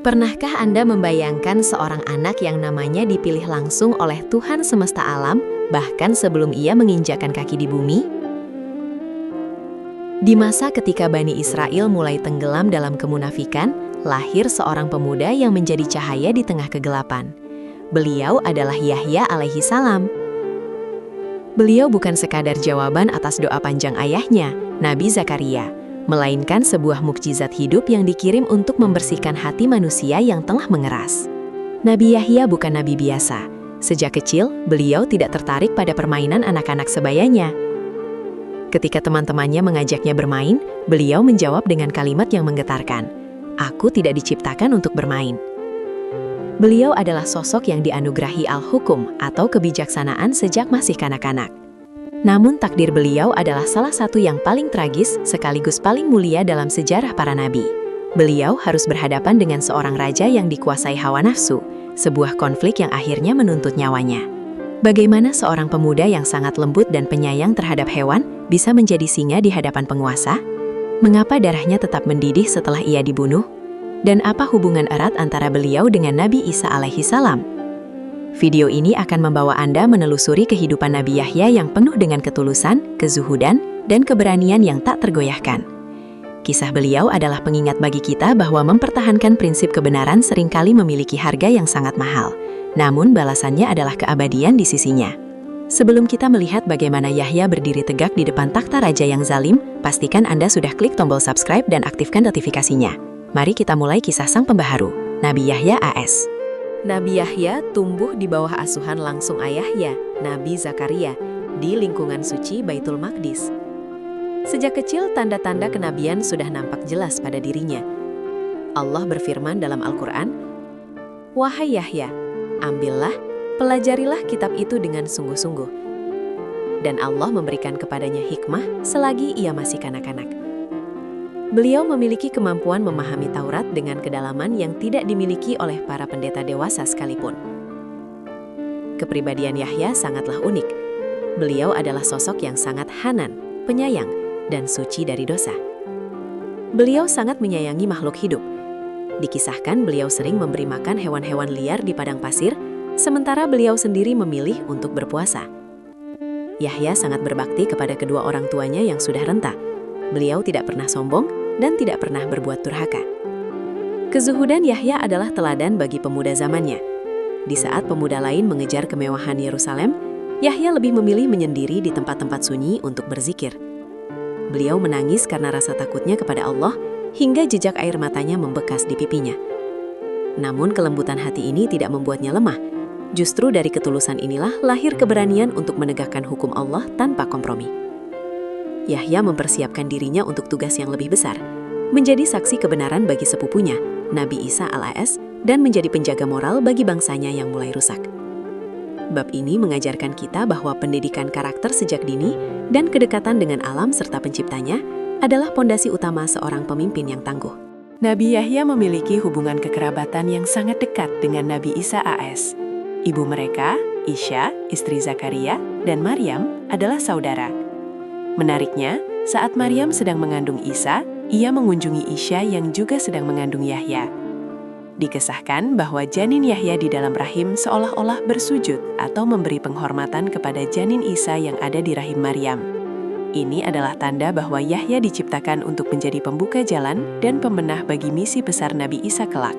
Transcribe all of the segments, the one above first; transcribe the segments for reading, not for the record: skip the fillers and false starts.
Pernahkah Anda membayangkan seorang anak yang namanya dipilih langsung oleh Tuhan semesta alam, bahkan sebelum ia menginjakkan kaki di bumi? Di masa ketika Bani Israel mulai tenggelam dalam kemunafikan, lahir seorang pemuda yang menjadi cahaya di tengah kegelapan. Beliau adalah Yahya alaihi salam. Beliau bukan sekadar jawaban atas doa panjang ayahnya, Nabi Zakaria, melainkan sebuah mukjizat hidup yang dikirim untuk membersihkan hati manusia yang telah mengeras. Nabi Yahya bukan nabi biasa. Sejak kecil, beliau tidak tertarik pada permainan anak-anak sebayanya. Ketika teman-temannya mengajaknya bermain, beliau menjawab dengan kalimat yang menggetarkan, "Aku tidak diciptakan untuk bermain." Beliau adalah sosok yang dianugerahi al-hukum atau kebijaksanaan sejak masih kanak-kanak. Namun takdir beliau adalah salah satu yang paling tragis sekaligus paling mulia dalam sejarah para nabi. Beliau harus berhadapan dengan seorang raja yang dikuasai hawa nafsu, sebuah konflik yang akhirnya menuntut nyawanya. Bagaimana seorang pemuda yang sangat lembut dan penyayang terhadap hewan bisa menjadi singa di hadapan penguasa? Mengapa darahnya tetap mendidih setelah ia dibunuh? Dan apa hubungan erat antara beliau dengan Nabi Isa alaihi salam? Video ini akan membawa Anda menelusuri kehidupan Nabi Yahya yang penuh dengan ketulusan, kezuhudan, dan keberanian yang tak tergoyahkan. Kisah beliau adalah pengingat bagi kita bahwa mempertahankan prinsip kebenaran seringkali memiliki harga yang sangat mahal, namun balasannya adalah keabadian di sisinya. Sebelum kita melihat bagaimana Yahya berdiri tegak di depan takhta raja yang zalim, pastikan Anda sudah klik tombol subscribe dan aktifkan notifikasinya. Mari kita mulai kisah sang pembaharu, Nabi Yahya AS. Nabi Yahya tumbuh di bawah asuhan langsung ayahnya, Nabi Zakaria, di lingkungan suci Baitul Maqdis. Sejak kecil, tanda-tanda kenabian sudah nampak jelas pada dirinya. Allah berfirman dalam Al-Quran, "Wahai Yahya, ambillah, pelajarilah kitab itu dengan sungguh-sungguh." Dan Allah memberikan kepadanya hikmah selagi ia masih kanak-kanak. Beliau memiliki kemampuan memahami Taurat dengan kedalaman yang tidak dimiliki oleh para pendeta dewasa sekalipun. Kepribadian Yahya sangatlah unik. Beliau adalah sosok yang sangat hanan, penyayang, dan suci dari dosa. Beliau sangat menyayangi makhluk hidup. Dikisahkan beliau sering memberi makan hewan-hewan liar di padang pasir, sementara beliau sendiri memilih untuk berpuasa. Yahya sangat berbakti kepada kedua orang tuanya yang sudah renta. Beliau tidak pernah sombong dan tidak pernah berbuat durhaka. Kezuhudan Yahya adalah teladan bagi pemuda zamannya. Di saat pemuda lain mengejar kemewahan Yerusalem, Yahya lebih memilih menyendiri di tempat-tempat sunyi untuk berzikir. Beliau menangis karena rasa takutnya kepada Allah hingga jejak air matanya membekas di pipinya. Namun kelembutan hati ini tidak membuatnya lemah. Justru dari ketulusan inilah lahir keberanian untuk menegakkan hukum Allah tanpa kompromi. Yahya mempersiapkan dirinya untuk tugas yang lebih besar, menjadi saksi kebenaran bagi sepupunya, Nabi Isa AS, dan menjadi penjaga moral bagi bangsanya yang mulai rusak. Bab ini mengajarkan kita bahwa pendidikan karakter sejak dini dan kedekatan dengan alam serta penciptanya adalah pondasi utama seorang pemimpin yang tangguh. Nabi Yahya memiliki hubungan kekerabatan yang sangat dekat dengan Nabi Isa AS. Ibu mereka, Isya, istri Zakaria, dan Maryam adalah saudara. Menariknya, saat Maryam sedang mengandung Isa, ia mengunjungi Isya yang juga sedang mengandung Yahya. Dikisahkan bahwa janin Yahya di dalam rahim seolah-olah bersujud atau memberi penghormatan kepada janin Isa yang ada di rahim Maryam. Ini adalah tanda bahwa Yahya diciptakan untuk menjadi pembuka jalan dan pembenah bagi misi besar Nabi Isa kelak.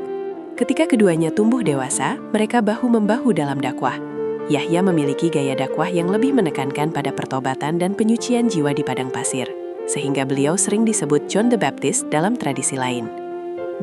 Ketika keduanya tumbuh dewasa, mereka bahu-membahu dalam dakwah. Yahya memiliki gaya dakwah yang lebih menekankan pada pertobatan dan penyucian jiwa di padang pasir, sehingga beliau sering disebut John the Baptist dalam tradisi lain.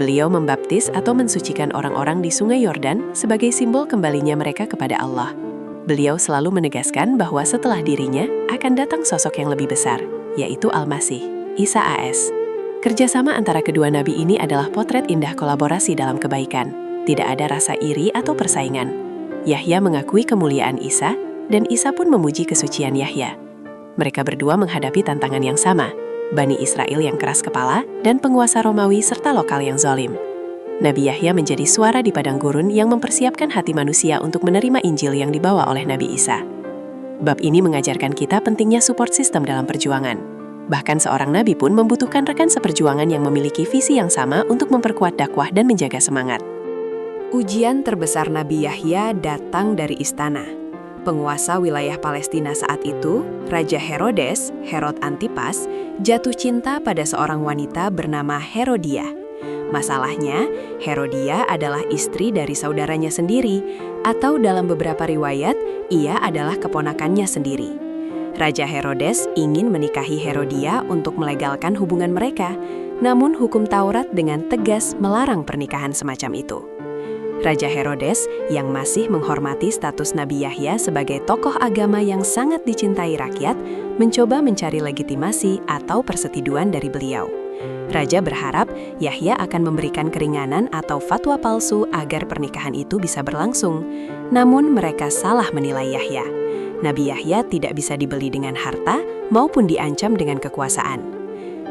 Beliau membaptis atau mensucikan orang-orang di Sungai Yordan sebagai simbol kembalinya mereka kepada Allah. Beliau selalu menegaskan bahwa setelah dirinya akan datang sosok yang lebih besar, yaitu Al-Masih, Isa AS. Kerjasama antara kedua nabi ini adalah potret indah kolaborasi dalam kebaikan. Tidak ada rasa iri atau persaingan. Yahya mengakui kemuliaan Isa, dan Isa pun memuji kesucian Yahya. Mereka berdua menghadapi tantangan yang sama, Bani Israel yang keras kepala, dan penguasa Romawi serta lokal yang zalim. Nabi Yahya menjadi suara di padang gurun yang mempersiapkan hati manusia untuk menerima Injil yang dibawa oleh Nabi Isa. Bab ini mengajarkan kita pentingnya support system dalam perjuangan. Bahkan seorang nabi pun membutuhkan rekan seperjuangan yang memiliki visi yang sama untuk memperkuat dakwah dan menjaga semangat. Ujian terbesar Nabi Yahya datang dari istana. Penguasa wilayah Palestina saat itu, Raja Herodes, Herod Antipas, jatuh cinta pada seorang wanita bernama Herodia. Masalahnya, Herodia adalah istri dari saudaranya sendiri, atau dalam beberapa riwayat, ia adalah keponakannya sendiri. Raja Herodes ingin menikahi Herodia untuk melegalkan hubungan mereka, namun hukum Taurat dengan tegas melarang pernikahan semacam itu. Raja Herodes yang masih menghormati status Nabi Yahya sebagai tokoh agama yang sangat dicintai rakyat, mencoba mencari legitimasi atau persetujuan dari beliau. Raja berharap Yahya akan memberikan keringanan atau fatwa palsu agar pernikahan itu bisa berlangsung. Namun mereka salah menilai Yahya. Nabi Yahya tidak bisa dibeli dengan harta maupun diancam dengan kekuasaan.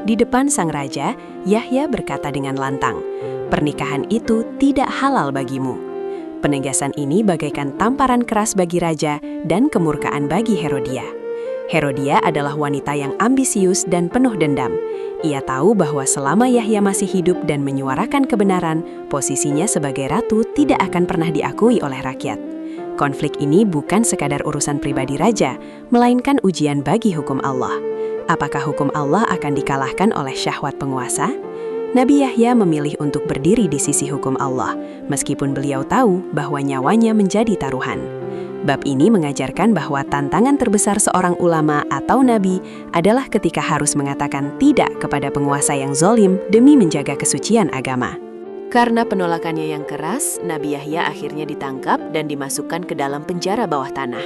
Di depan sang raja, Yahya berkata dengan lantang, "Pernikahan itu tidak halal bagimu." Penegasan ini bagaikan tamparan keras bagi raja dan kemurkaan bagi Herodia. Herodia adalah wanita yang ambisius dan penuh dendam. Ia tahu bahwa selama Yahya masih hidup dan menyuarakan kebenaran, posisinya sebagai ratu tidak akan pernah diakui oleh rakyat. Konflik ini bukan sekadar urusan pribadi raja, melainkan ujian bagi hukum Allah. Apakah hukum Allah akan dikalahkan oleh syahwat penguasa? Nabi Yahya memilih untuk berdiri di sisi hukum Allah, meskipun beliau tahu bahwa nyawanya menjadi taruhan. Bab ini mengajarkan bahwa tantangan terbesar seorang ulama atau nabi adalah ketika harus mengatakan tidak kepada penguasa yang zalim demi menjaga kesucian agama. Karena penolakannya yang keras, Nabi Yahya akhirnya ditangkap dan dimasukkan ke dalam penjara bawah tanah.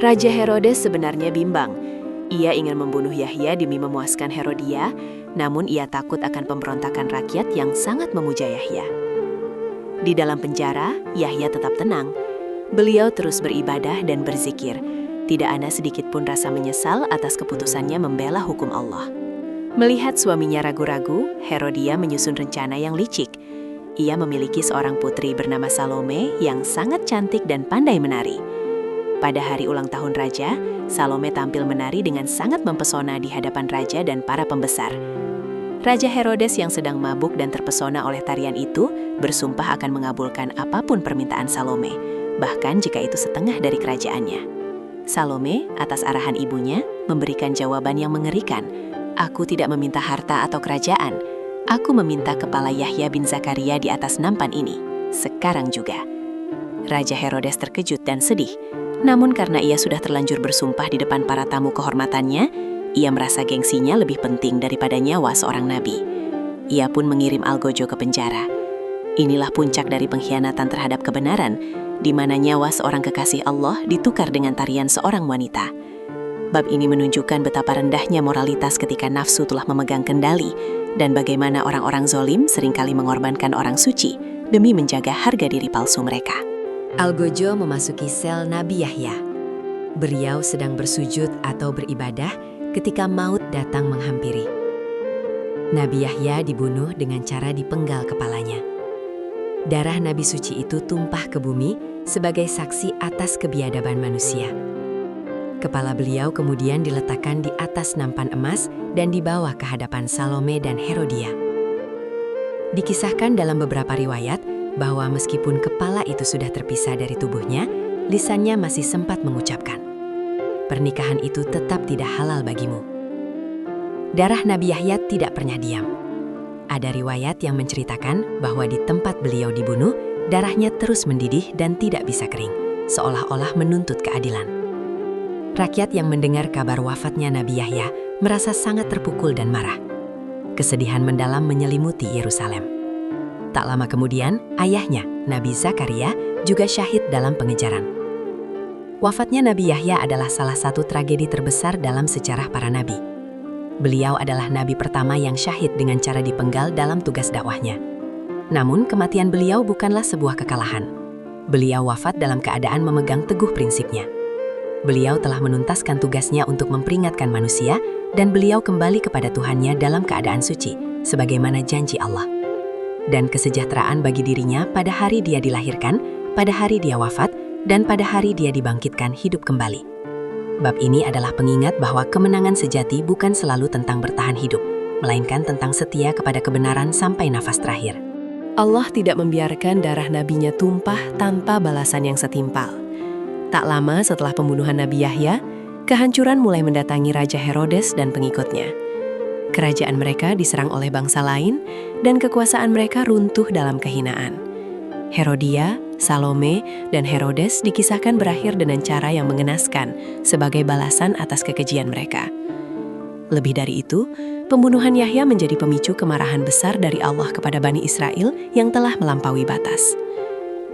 Raja Herodes sebenarnya bimbang. Ia ingin membunuh Yahya demi memuaskan Herodia, namun ia takut akan pemberontakan rakyat yang sangat memuja Yahya. Di dalam penjara, Yahya tetap tenang. Beliau terus beribadah dan berzikir. Tidak ada sedikit pun rasa menyesal atas keputusannya membela hukum Allah. Melihat suaminya ragu-ragu, Herodia menyusun rencana yang licik. Ia memiliki seorang putri bernama Salome yang sangat cantik dan pandai menari. Pada hari ulang tahun raja, Salome tampil menari dengan sangat mempesona di hadapan raja dan para pembesar. Raja Herodes yang sedang mabuk dan terpesona oleh tarian itu bersumpah akan mengabulkan apapun permintaan Salome, bahkan jika itu setengah dari kerajaannya. Salome, atas arahan ibunya, memberikan jawaban yang mengerikan. "Aku tidak meminta harta atau kerajaan. Aku meminta kepala Yahya bin Zakaria di atas nampan ini, sekarang juga." Raja Herodes terkejut dan sedih. Namun karena ia sudah terlanjur bersumpah di depan para tamu kehormatannya, ia merasa gengsinya lebih penting daripada nyawa seorang nabi. Ia pun mengirim Algojo ke penjara. Inilah puncak dari pengkhianatan terhadap kebenaran, di mana nyawa seorang kekasih Allah ditukar dengan tarian seorang wanita. Bab ini menunjukkan betapa rendahnya moralitas ketika nafsu telah memegang kendali, dan bagaimana orang-orang zalim seringkali mengorbankan orang suci demi menjaga harga diri palsu mereka. Algojo memasuki sel Nabi Yahya. Beliau sedang bersujud atau beribadah ketika maut datang menghampiri. Nabi Yahya dibunuh dengan cara dipenggal kepalanya. Darah Nabi suci itu tumpah ke bumi sebagai saksi atas kebiadaban manusia. Kepala beliau kemudian diletakkan di atas nampan emas dan dibawa ke hadapan Salome dan Herodia. Dikisahkan dalam beberapa riwayat bahwa meskipun kepala itu sudah terpisah dari tubuhnya, lisannya masih sempat mengucapkan, "Pernikahan itu tetap tidak halal bagimu." Darah Nabi Yahya tidak pernah diam. Ada riwayat yang menceritakan bahwa di tempat beliau dibunuh, darahnya terus mendidih dan tidak bisa kering, seolah-olah menuntut keadilan. Rakyat yang mendengar kabar wafatnya Nabi Yahya merasa sangat terpukul dan marah. Kesedihan mendalam menyelimuti Yerusalem. Tak lama kemudian, ayahnya, Nabi Zakaria, juga syahid dalam pengejaran. Wafatnya Nabi Yahya adalah salah satu tragedi terbesar dalam sejarah para nabi. Beliau adalah nabi pertama yang syahid dengan cara dipenggal dalam tugas dakwahnya. Namun, kematian beliau bukanlah sebuah kekalahan. Beliau wafat dalam keadaan memegang teguh prinsipnya. Beliau telah menuntaskan tugasnya untuk memperingatkan manusia, dan beliau kembali kepada Tuhannya dalam keadaan suci, sebagaimana janji Allah. Dan kesejahteraan bagi dirinya pada hari dia dilahirkan, pada hari dia wafat, dan pada hari dia dibangkitkan hidup kembali. Bab ini adalah pengingat bahwa kemenangan sejati bukan selalu tentang bertahan hidup, melainkan tentang setia kepada kebenaran sampai nafas terakhir. Allah tidak membiarkan darah nabinya tumpah tanpa balasan yang setimpal. Tak lama setelah pembunuhan Nabi Yahya, kehancuran mulai mendatangi Raja Herodes dan pengikutnya. Kerajaan mereka diserang oleh bangsa lain dan kekuasaan mereka runtuh dalam kehinaan. Herodia, Salome, dan Herodes dikisahkan berakhir dengan cara yang mengenaskan sebagai balasan atas kekejian mereka. Lebih dari itu, pembunuhan Yahya menjadi pemicu kemarahan besar dari Allah kepada Bani Israel yang telah melampaui batas.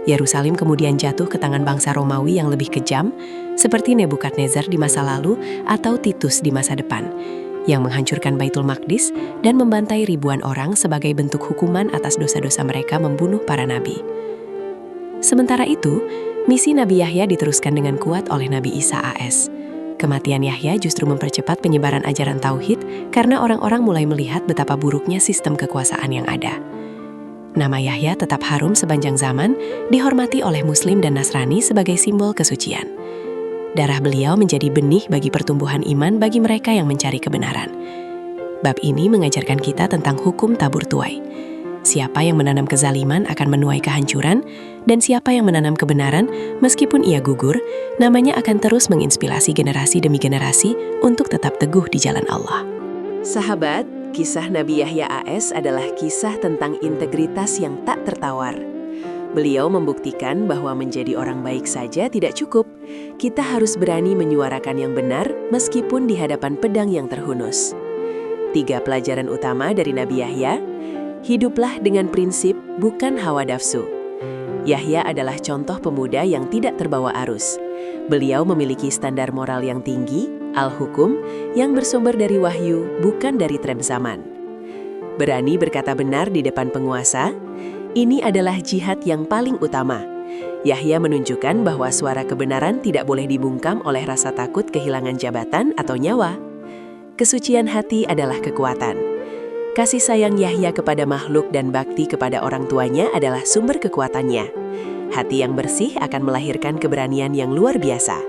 Yerusalem kemudian jatuh ke tangan bangsa Romawi yang lebih kejam, seperti Nebukadnezar di masa lalu atau Titus di masa depan, yang menghancurkan Baitul Maqdis dan membantai ribuan orang sebagai bentuk hukuman atas dosa-dosa mereka membunuh para nabi. Sementara itu, misi Nabi Yahya diteruskan dengan kuat oleh Nabi Isa AS. Kematian Yahya justru mempercepat penyebaran ajaran Tauhid karena orang-orang mulai melihat betapa buruknya sistem kekuasaan yang ada. Nama Yahya tetap harum sepanjang zaman, dihormati oleh Muslim dan Nasrani sebagai simbol kesucian. Darah beliau menjadi benih bagi pertumbuhan iman bagi mereka yang mencari kebenaran. Bab ini mengajarkan kita tentang hukum tabur tuai. Siapa yang menanam kezaliman akan menuai kehancuran, dan siapa yang menanam kebenaran, meskipun ia gugur, namanya akan terus menginspirasi generasi demi generasi untuk tetap teguh di jalan Allah. Sahabat, kisah Nabi Yahya AS adalah kisah tentang integritas yang tak tertawar. Beliau membuktikan bahwa menjadi orang baik saja tidak cukup. Kita harus berani menyuarakan yang benar meskipun di hadapan pedang yang terhunus. 3 pelajaran utama dari Nabi Yahya. Hiduplah dengan prinsip, bukan hawa nafsu. Yahya adalah contoh pemuda yang tidak terbawa arus. Beliau memiliki standar moral yang tinggi, al-hukum, yang bersumber dari wahyu, bukan dari tren zaman. Berani berkata benar di depan penguasa, ini adalah jihad yang paling utama. Yahya menunjukkan bahwa suara kebenaran tidak boleh dibungkam oleh rasa takut kehilangan jabatan atau nyawa. Kesucian hati adalah kekuatan. Kasih sayang Yahya kepada makhluk dan bakti kepada orang tuanya adalah sumber kekuatannya. Hati yang bersih akan melahirkan keberanian yang luar biasa.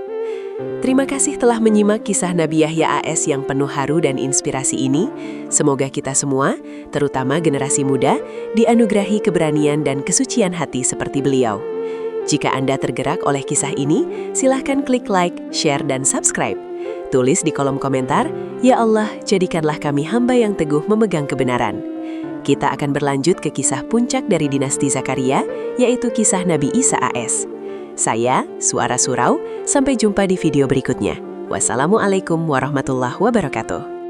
Terima kasih telah menyimak kisah Nabi Yahya AS yang penuh haru dan inspirasi ini. Semoga kita semua, terutama generasi muda, dianugerahi keberanian dan kesucian hati seperti beliau. Jika Anda tergerak oleh kisah ini, silahkan klik like, share, dan subscribe. Tulis di kolom komentar, "Ya Allah, jadikanlah kami hamba yang teguh memegang kebenaran." Kita akan berlanjut ke kisah puncak dari dinasti Zakaria, yaitu kisah Nabi Isa AS. Saya, Suara Surau, sampai jumpa di video berikutnya. Wassalamualaikum warahmatullahi wabarakatuh.